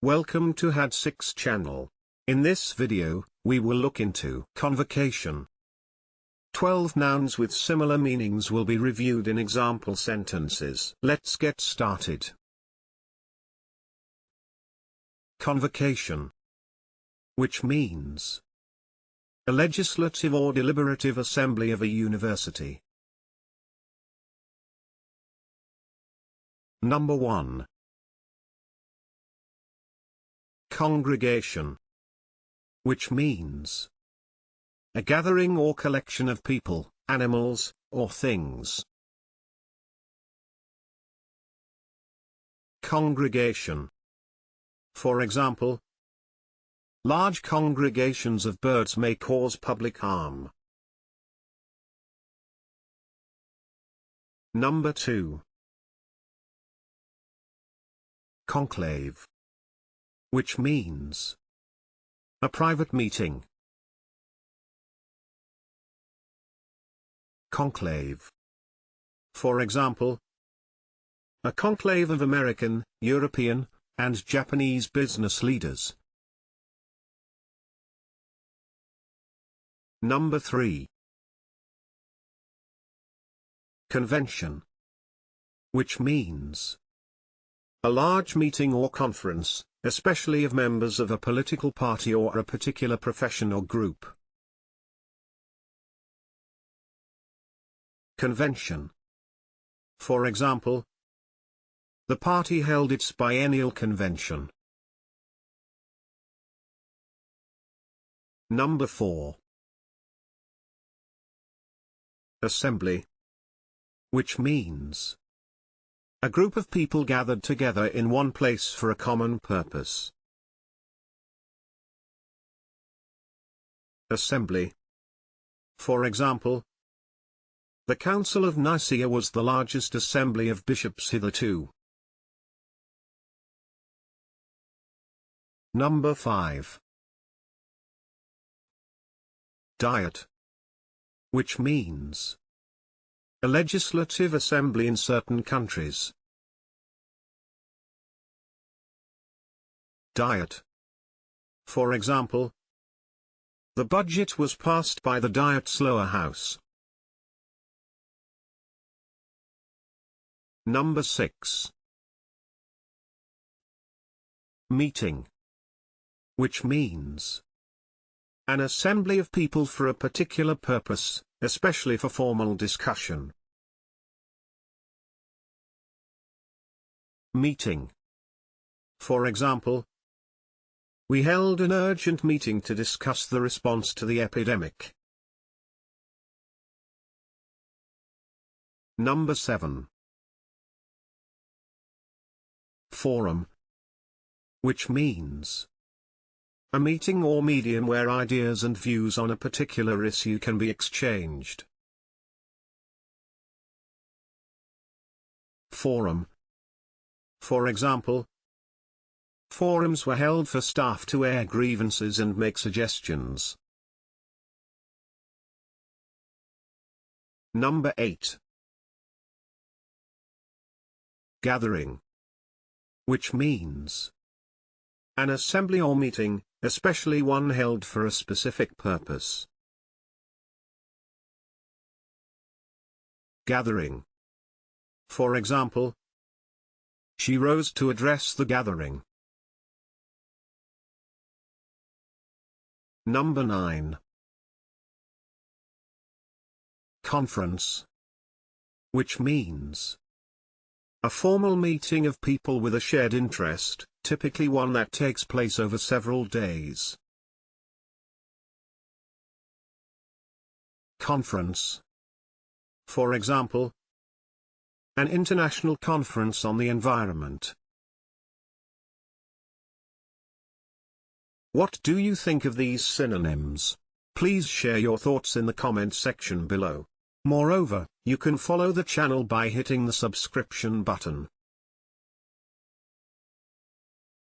Welcome to had6 channel. In this video, we will look into convocation. 12 nouns with similar meanings will be reviewed in example sentences. Let's get started. Convocation, which means a legislative or deliberative assembly of a university. Number 1. Congregation, which means a gathering or collection of people, animals, or things. Congregation. For example, large congregations of birds may cause public harm. Number 2. Conclave, which means a private meeting. Conclave. For example, a conclave of American, European, and Japanese business leaders. Number 3. Convention, which means a large meeting or conference, especially of members of a political party or a particular profession or group. Convention. For example, the party held its biennial convention. Number 4. Assembly, which means a group of people gathered together in one place for a common purpose. Assembly. For example, the Council of Nicaea was the largest assembly of bishops hitherto. Number 5. Diet, which means a legislative assembly in certain countries. Diet. For example, the budget was passed by the Diet's lower house. Number 6. Meeting, which means an assembly of people for a particular purpose, especially for formal discussion. Meeting. For example, we held an urgent meeting to discuss the response to the epidemic. Number 7. Forum, which means a meeting or medium where ideas and views on a particular issue can be exchanged. Forum. For example, forums were held for staff to air grievances and make suggestions. Number 8. Gathering, which means an assembly or meeting, especially one held for a specific purpose. Gathering. For example, she rose to address the gathering. Number 9. Conference, which means a formal meeting of people with a shared interest, typically one that takes place over several days. Conference. For example, an international conference on the environment. What do you think of these synonyms? Please share your thoughts in the comment section below. Moreover, you can follow the channel by hitting the subscription button.